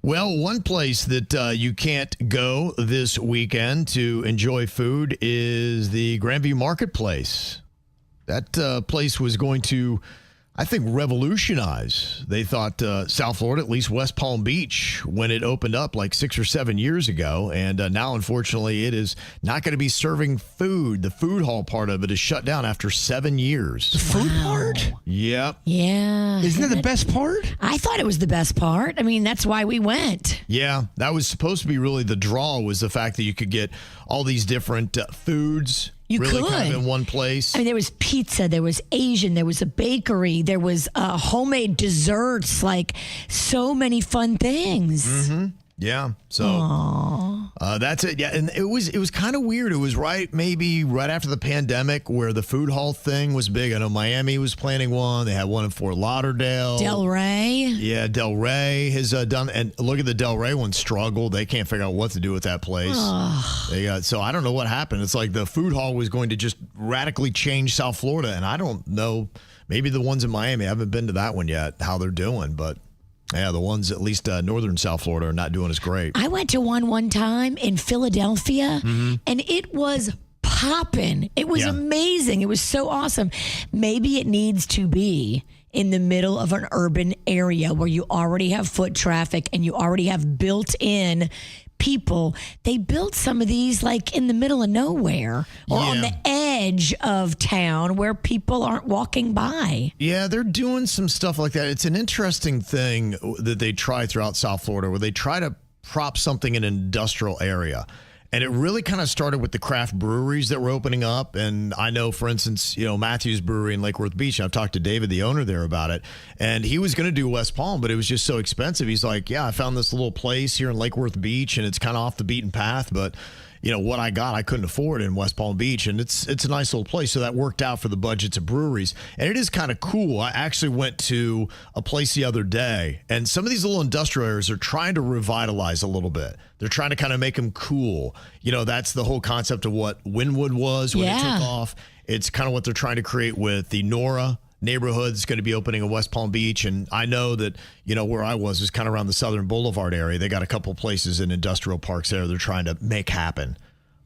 Well, one place that you can't go this weekend to enjoy food is the Grandview Marketplace. That place was going to, I think, revolutionize. They thought South Florida, at least West Palm Beach, when it opened up like 6 or 7 years ago. And now, unfortunately, it is not going to be serving food. The food hall part of it is shut down after 7 years. The food part? Yep. Yeah. Isn't that the best part? I thought it was the best part. I mean, that's why we went. Yeah, that was supposed to be really the draw, was the fact that you could get all these different foods. You really could. kind of in one place. I mean, there was pizza, there was Asian, there was a bakery, there was homemade desserts, like so many fun things. Mm-hmm. Yeah. So that's it. Yeah. And it was kind of weird. It was maybe right after the pandemic where the food hall thing was big. I know Miami was planning one. They had one in Fort Lauderdale. Delray. Yeah. Delray has done. And look at the Delray one struggle. They can't figure out what to do with that place. So I don't know what happened. It's like the food hall was going to just radically change South Florida. And I don't know. Maybe the ones in Miami, I haven't been to that one yet, how they're doing. But yeah, the ones at least northern South Florida are not doing as great. I went to one time in Philadelphia, and it was popping. It was amazing. It was so awesome. Maybe it needs to be in the middle of an urban area where you already have foot traffic and you already have built-in people. They built some of these like in the middle of nowhere or on the edge of town where people aren't walking by. Yeah, they're doing some stuff like that. It's an interesting thing that they try throughout South Florida where they try to prop something in an industrial area. And it really kind of started with the craft breweries that were opening up. And I know, for instance, Matthews Brewery in Lake Worth Beach. I've talked to David, the owner there, about it. And he was going to do West Palm, but it was just so expensive. He's like, yeah, I found this little place here in Lake Worth Beach, and it's kind of off the beaten path. But, what I got, I couldn't afford in West Palm Beach. And it's a nice little place. So that worked out for the budgets of breweries. And it is kind of cool. I actually went to a place the other day, and some of these little industrial areas are trying to revitalize a little bit. They're trying to kind of make them cool. That's the whole concept of what Wynwood was when it took off. It's kind of what they're trying to create with the Nora neighborhood. Is going to be opening in West Palm Beach. And I know that, where I was kind of around the Southern Boulevard area. They got a couple places in industrial parks there they're trying to make happen.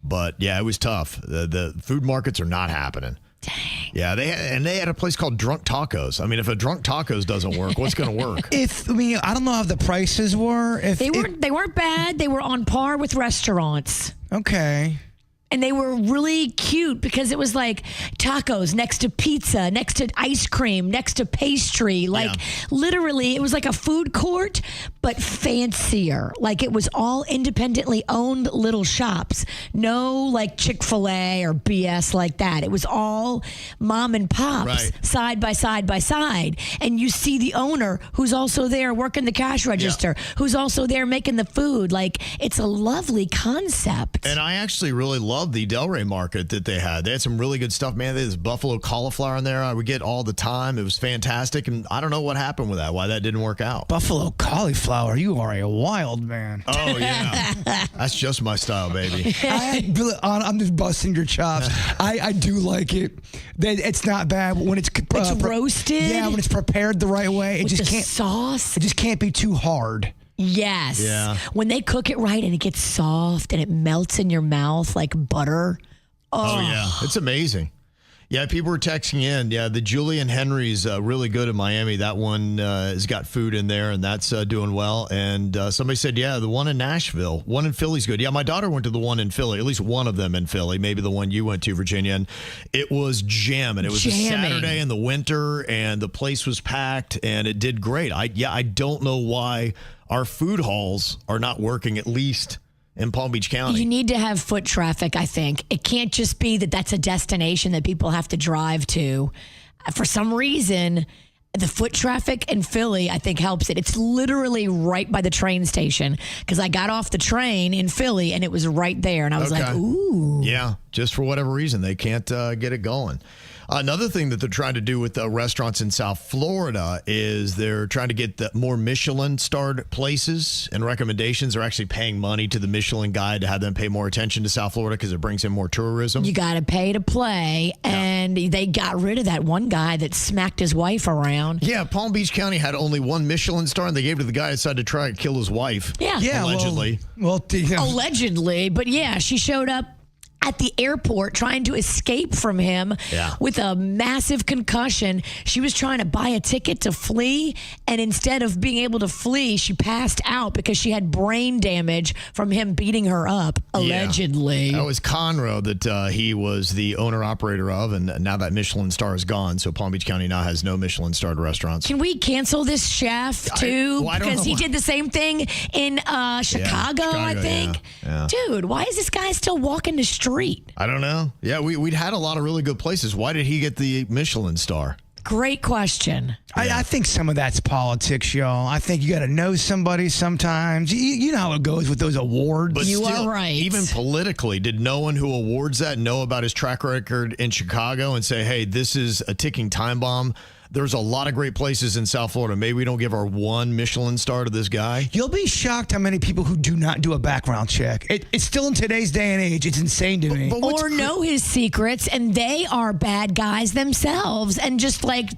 But, yeah, it was tough. The food markets are not happening. Dang. Yeah, they had a place called Drunk Tacos. I mean, if a Drunk Tacos doesn't work, what's going to work? I don't know how the prices were. They weren't bad. They were on par with restaurants. Okay. And they were really cute because it was like tacos next to pizza, next to ice cream, next to pastry. Literally, it was like a food court, but fancier. Like it was all independently owned little shops. No like Chick-fil-A or BS like that. It was all mom and pops side by side by side. And you see the owner who's also there working the cash register, who's also there making the food. Like it's a lovely concept. And I actually really love the Delray market that they had. They had some really good stuff, man. They had this buffalo cauliflower in there I would get all the time. It was fantastic. And I don't know what happened with that, why that didn't work out. Buffalo cauliflower, you are a wild man. Oh, yeah. That's just my style, baby. I'm just busting your chops. I do like it. It's not bad when it's roasted. Yeah, when it's prepared the right way. With the sauce. It just can't be too hard. Yes. Yeah. When they cook it right and it gets soft and it melts in your mouth like butter. Oh yeah. It's amazing. Yeah, people were texting in. Yeah, the Julian Henry's really good in Miami. That one has got food in there, and that's doing well. And somebody said, yeah, the one in Nashville. One in Philly's good. Yeah, my daughter went to the one in Philly, at least one of them in Philly, maybe the one you went to, Virginia. And it was jamming. It was a Saturday in the winter, and the place was packed, and it did great. I don't know why our food halls are not working, at least in Palm Beach County. You need to have foot traffic, I think. It can't just be that's a destination that people have to drive to. For some reason, the foot traffic in Philly, I think, helps it. It's literally right by the train station because I got off the train in Philly and it was right there. And I was like, ooh. Yeah, just for whatever reason, they can't get it going. Another thing that they're trying to do with the restaurants in South Florida is they're trying to get the more Michelin-starred places and recommendations. They're actually paying money to the Michelin Guide to have them pay more attention to South Florida because it brings in more tourism. You got to pay to play, and they got rid of that one guy that smacked his wife around. Yeah, Palm Beach County had only one Michelin star, and they gave it to the guy who decided to try and kill his wife. Yeah. Allegedly. Allegedly, but yeah, she showed up at the airport trying to escape from him with a massive concussion. She was trying to buy a ticket to flee, and instead of being able to flee, she passed out because she had brain damage from him beating her up, allegedly. That was Conroe that he was the owner-operator of, and now that Michelin star is gone, so Palm Beach County now has no Michelin-starred restaurants. Can we cancel this chef, too? I don't because know. he did the same thing in Chicago, I think. Yeah. Dude, why is this guy still walking the street? I don't know. Yeah, we'd had a lot of really good places. Why did he get the Michelin star? Great question. I think some of that's politics, y'all. I think you got to know somebody sometimes. You know how it goes with those awards. But You still, are right. Even politically, did no one who awards that know about his track record in Chicago and say, hey, this is a ticking time bomb? There's a lot of great places in South Florida. Maybe we don't give our one Michelin star to this guy. You'll be shocked how many people who do not do a background check. It's still in today's day and age. It's insane to me. Or know his secrets, and they are bad guys themselves, and just like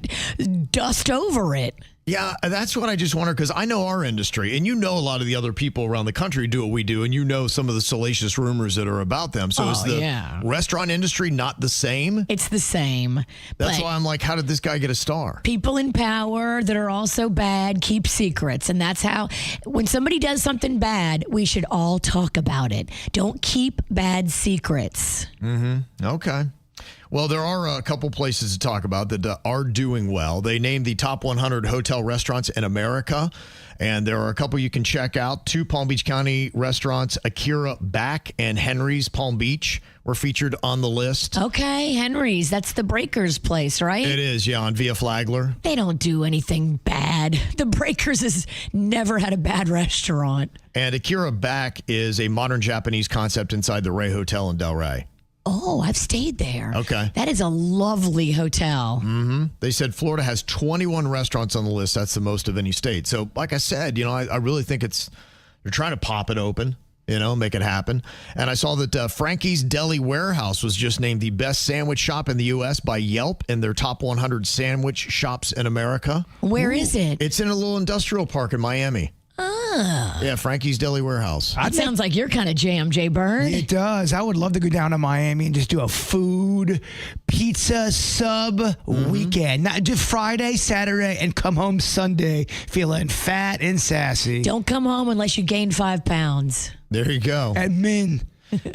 dust over it. Yeah, that's what I just wonder, because I know our industry, and you know a lot of the other people around the country do what we do, and you know some of the salacious rumors that are about them. So is the restaurant industry not the same? It's the same. That's But why I'm like, how did this guy get a star? people in power that are also bad keep secrets, and that's how, when somebody does something bad, we should all talk about it. Don't keep bad secrets. Okay. Well, there are a couple places to talk about that are doing well. They named the top 100 hotel restaurants in America, and there are a couple you can check out. 2 Palm Beach County restaurants, Akira Back and Henry's Palm Beach, were featured on the list. Okay, Henry's, that's the Breakers place, right? It is, yeah, on Via Flagler. They don't do anything bad. The Breakers has never had a bad restaurant. And Akira Back is a modern Japanese concept inside the Ray Hotel in Delray. Oh, I've stayed there. Okay. That is a lovely hotel. They said Florida has 21 restaurants on the list. That's the most of any state. So, like I said, I really think they're trying to pop it open, make it happen. And I saw that Frankie's Deli Warehouse was just named the best sandwich shop in the U.S. by Yelp in their top 100 sandwich shops in America. Where is it? It's in a little industrial park in Miami. Yeah, Frankie's Deli Warehouse. That sounds like your kind of jam, Jay Byrne. It does. I would love to go down to Miami and just do a food, pizza, sub weekend. Not just Friday, Saturday, and come home Sunday feeling fat and sassy. Don't come home unless you gain 5 pounds. There you go. Admin.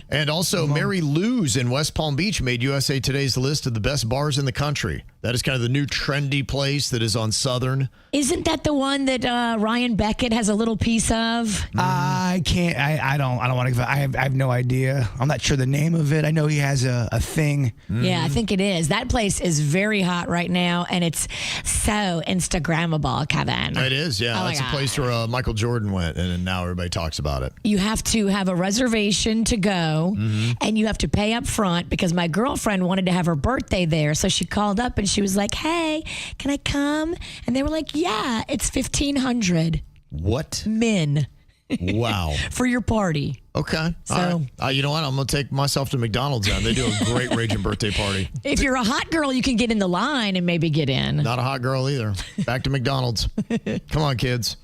And also, Mary Lou's in West Palm Beach made USA Today's list of the best bars in the country. That is kind of the new trendy place that is on Southern. Isn't that the one that Ryan Beckett has a little piece of? I can't. I don't want to. I have no idea. I'm not sure the name of it. I know he has a thing. Yeah, I think it is. That place is very hot right now, and it's so Instagrammable, Kevin. It is, yeah. Oh my That's a God. place where Michael Jordan went, and now everybody talks about it. You have to have a reservation to go, and you have to pay up front because my girlfriend wanted to have her birthday there. So she called up and she was like, hey, can I come? And they were like, yeah, it's $1,500 What? min Wow. for your party. Okay. So- All right. You know what? I'm going to take myself to McDonald's now. They do a great Raging birthday party. If you're a hot girl, you can get in the line and maybe get in. Not a hot girl either. Back to McDonald's. Come on, kids.